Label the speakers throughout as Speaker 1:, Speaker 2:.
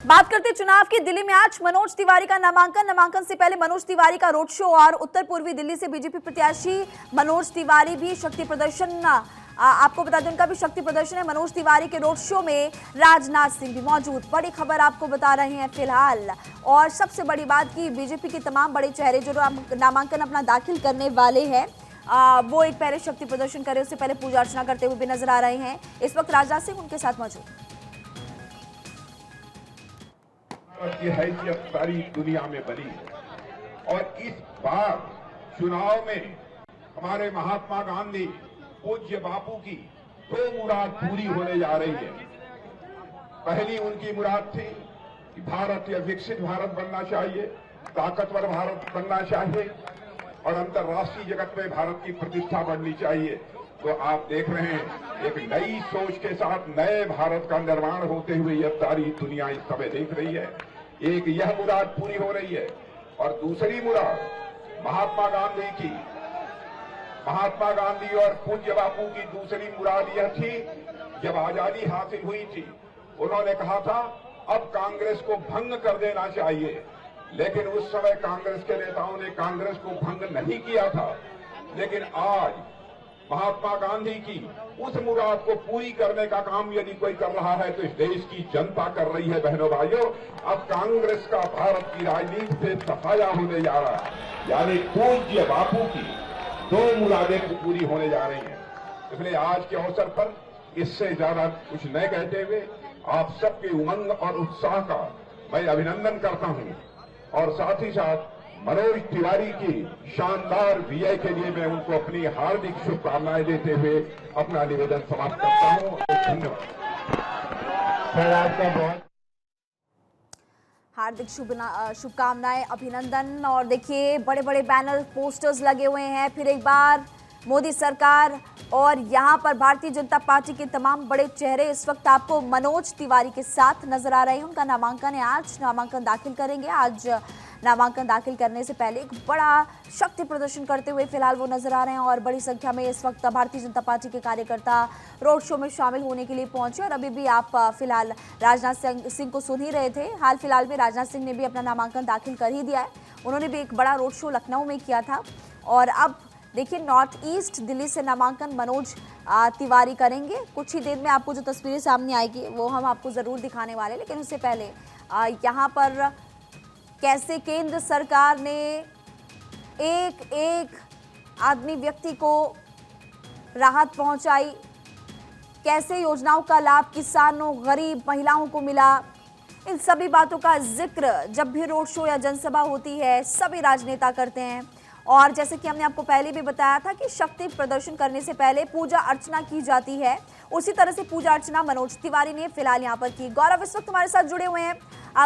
Speaker 1: बात करते चुनाव की। दिल्ली में आज मनोज तिवारी का नामांकन से पहले मनोज तिवारी का रोड शो और उत्तर पूर्वी दिल्ली से बीजेपी प्रत्याशी मनोज तिवारी भी शक्ति प्रदर्शन, आपको बता दें उनका भी शक्ति प्रदर्शन है। मनोज तिवारी के रोड शो में राजनाथ सिंह भी मौजूद। बड़ी खबर आपको बता रहे हैं फिलहाल। और सबसे बड़ी बात की बीजेपी के तमाम बड़े चेहरे जो नामांकन अपना दाखिल करने वाले हैं वो एक पहले शक्ति प्रदर्शन करे, उससे पहले पूजा अर्चना करते हुए भी नजर आ रहे हैं। इस वक्त राजनाथ सिंह उनके साथ मौजूद।
Speaker 2: की हैसियत सारी दुनिया में बनी है और इस बार चुनाव में हमारे महात्मा गांधी पूज्य बापू की दो मुराद पूरी होने जा रही है। पहली उनकी मुराद थी कि भारत या विकसित भारत बनना चाहिए, ताकतवर भारत बनना चाहिए और अंतर्राष्ट्रीय जगत में भारत की प्रतिष्ठा बढ़नी चाहिए। तो आप देख रहे हैं एक नई सोच के साथ नए भारत का निर्माण होते हुए यह सारी दुनिया इस समय देख रही है। एक यह मुराद पूरी हो रही है और दूसरी मुराद महात्मा गांधी और पूज्य बापू की दूसरी मुराद यह थी, जब आजादी हासिल हुई थी उन्होंने कहा था अब कांग्रेस को भंग कर देना चाहिए, लेकिन उस समय कांग्रेस के नेताओं ने कांग्रेस को भंग नहीं किया था। लेकिन आज महात्मा गांधी की उस मुराद को पूरी करने का काम यदि कोई कर रहा है तो इस देश की जनता कर रही है। बहनों भाइयों, अब कांग्रेस का भारत की राजनीति से सफाया होने जा रहा है, यानी पूज्य बापू की दो मुरादें पूरी होने जा रही हैं। इसलिए आज के अवसर पर इससे ज्यादा कुछ न कहते हुए आप सबके उमंग और उत्साह का मैं अभिनंदन करता हूं और साथ ही साथ मनोज तिवारी की शानदार विजय के लिए मैं उनको अपनी हार्दिक शुभकामनाएं देते हुए अपना निवेदन समाप्त करता हूं। धन्यवाद
Speaker 3: सर, आपका बहुत
Speaker 1: हार्दिक शुभकामनाएं, अभिनंदन। और देखिए बड़े बड़े बैनर पोस्टर्स लगे हुए हैं। फिर एक बार मोदी सरकार और यहाँ पर भारतीय जनता पार्टी के तमाम बड़े चेहरे इस वक्त आपको मनोज तिवारी के साथ नजर आ रहे हैं। उनका नामांकन है, आज नामांकन दाखिल करेंगे। आज नामांकन दाखिल करने से पहले एक बड़ा शक्ति प्रदर्शन करते हुए फिलहाल वो नजर आ रहे हैं और बड़ी संख्या में इस वक्त भारतीय जनता पार्टी के कार्यकर्ता रोड शो में शामिल होने के लिए पहुंचे। और अभी भी आप फिलहाल राजनाथ सिंह को सुन ही रहे थे। हाल फिलहाल में राजनाथ सिंह ने भी अपना नामांकन दाखिल कर ही दिया है। उन्होंने भी एक बड़ा रोड शो लखनऊ में किया था। और अब देखिए नॉर्थ ईस्ट दिल्ली से नामांकन मनोज तिवारी करेंगे। कुछ ही देर में आपको जो तस्वीरें सामने आएगी वो हम आपको ज़रूर दिखाने वाले, लेकिन उससे पहले यहाँ पर कैसे केंद्र सरकार ने एक एक आदमी व्यक्ति को राहत पहुंचाई, कैसे योजनाओं का लाभ किसानों गरीब महिलाओं को मिला, इन सभी बातों का जिक्र जब भी रोड शो या जनसभा होती है सभी राजनेता करते हैं। और जैसे कि हमने आपको पहले भी बताया था कि शक्ति प्रदर्शन करने से पहले पूजा अर्चना की जाती है, उसी तरह से पूजा अर्चना मनोज तिवारी ने फिलहाल यहाँ पर की। गौरव इस वक्त हमारे साथ जुड़े हुए हैं।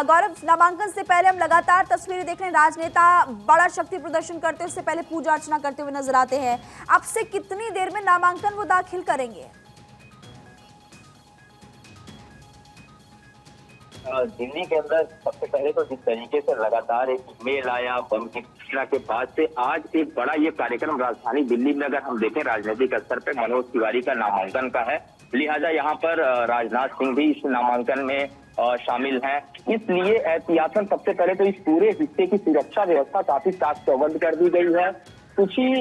Speaker 1: गौरव, नामांकन से पहले हम लगातार तस्वीरें देख रहे हैं, राजनेता बड़ा शक्ति प्रदर्शन करते हैं, उससे पहले पूजा अर्चना करते हुए नजर आते हैं। अब से कितनी देर में नामांकन वो दाखिल करेंगे?
Speaker 3: दिल्ली के अंदर सबसे पहले तो जिस तरीके से लगातार एक मेल आया बम की घटना के बाद से आज एक बड़ा ये कार्यक्रम राजधानी दिल्ली में अगर हम देखें राजनीतिक स्तर पे मनोज तिवारी का नामांकन का है, लिहाजा यहाँ पर राजनाथ सिंह भी इस नामांकन में शामिल हैं। इसलिए एहतियातन सबसे पहले तो इस पूरे हिस्से की सुरक्षा व्यवस्था काफी साफ चौबंद कर दी गई है। कुछ ही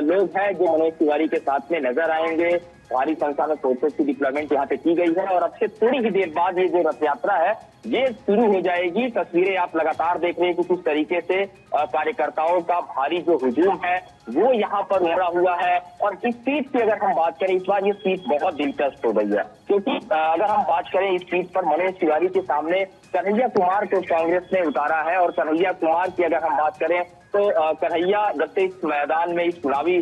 Speaker 3: लोग हैं जो मनोज तिवारी के साथ में नजर आएंगे। भारी संख्या में फोर्सेस की डिप्लॉयमेंट यहाँ पे की गई है और अब से थोड़ी ही देर बाद ये जो रथ यात्रा है ये शुरू हो जाएगी। तस्वीरें आप लगातार देख रहे हैं कि किस तरीके से कार्यकर्ताओं का भारी जो हुजूम है वो यहाँ पर उमड़ा हुआ है। और इस सीट की अगर हम बात करें, इस बार ये सीट बहुत दिलचस्प हो गई है, क्योंकि अगर हम बात करें इस सीट पर मनोज तिवारी के सामने कन्हैया कुमार को कांग्रेस ने उतारा है। और कन्हैया कुमार की अगर हम बात करें तो कन्हैया जब से इस मैदान में, इस चुनावी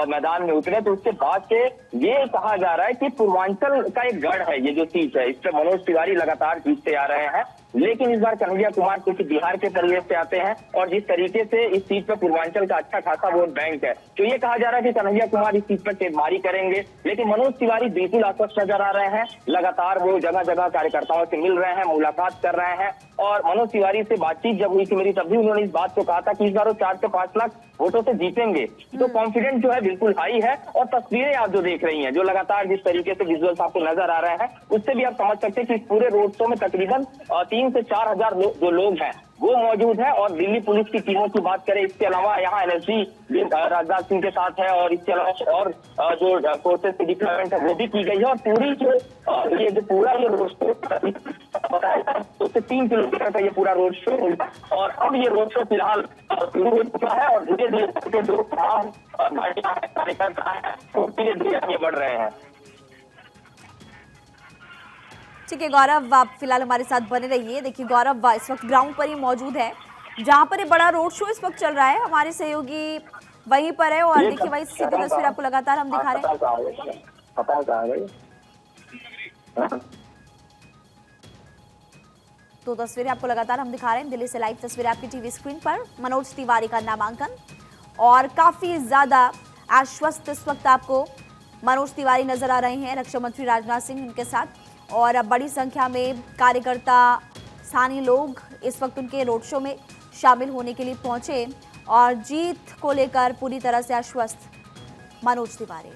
Speaker 3: मैदान में उतरे तो उसके बाद से ये कहा जा रहा है कि पूर्वांचल का एक गढ़ है ये जो सीट है, इस पर मनोज तिवारी लगातार जीतते आ रहे हैं। लेकिन इस बार कन्हैया कुमार क्योंकि बिहार के परिवेश से आते हैं और जिस तरीके से इस सीट पर पूर्वांचल का अच्छा खासा वोट बैंक है, तो ये कहा जा रहा है कि कन्हैया कुमार इस सीट पर टेबमारी करेंगे। लेकिन मनोज तिवारी बिल्कुल आश्वस्त नजर आ रहे हैं। लगातार वो जगह जगह कार्यकर्ताओं से मिल रहे हैं, मुलाकात कर रहे हैं। और मनोज तिवारी से बातचीत जब हुई थी मेरी, तब भी उन्होंने इस बात को कहा था कि इस बार वो 4 से 5 लाख वोटों से जीतेंगे। तो कॉन्फिडेंस जो है बिल्कुल हाई है। और तस्वीरें आप जो देख रही हैं, जो लगातार जिस तरीके से विजुअल्स आपको नजर आ रहे हैं, उससे भी आप समझ सकते हैं कि इस पूरे रोड शो में तकरीबन 3 3 से 4 हजार जो लोग हैं वो मौजूद है। और दिल्ली पुलिस की टीमों की बात करें, इसके अलावा यहाँ एनएसजी राजनाथ सिंह के साथ है, और इसके अलावा और जो फोर्सेस की डिप्लॉयमेंट है वो भी की गई है। और पूरी जो पूरा ये रोड शो बताया 2 से 3 किलोमीटर का ये पूरा रोड शो होगा। और अब ये रोड शो फिलहाल शुरू हो चुका है और धीरे धीरे जो कार्यकर्ता है वो धीरे धीरे आगे बढ़ रहे हैं।
Speaker 1: ठीक है गौरव, आप फिलहाल हमारे साथ बने रहिए। देखिए गौरव इस वक्त ग्राउंड पर ही मौजूद है जहां पर ये बड़ा रोड शो इस वक्त चल रहा है। हमारे सहयोगी वहीं पर है और देखिए वही सीधी तस्वीर आपको लगातार हम दिखा रहे हैं। तो तस्वीरें आपको लगातार हम दिखा रहे हैं दिल्ली से लाइव तस्वीरें आपकी टीवी स्क्रीन पर। मनोज तिवारी का नामांकन और काफी ज्यादा आश्वस्त इस वक्त आपको मनोज तिवारी नजर आ रहे हैं, रक्षा मंत्री राजनाथ सिंह उनके साथ, और बड़ी संख्या में कार्यकर्ता स्थानीय लोग इस वक्त उनके रोड शो में शामिल होने के लिए पहुंचे और जीत को लेकर पूरी तरह से आश्वस्त मनोज तिवारी।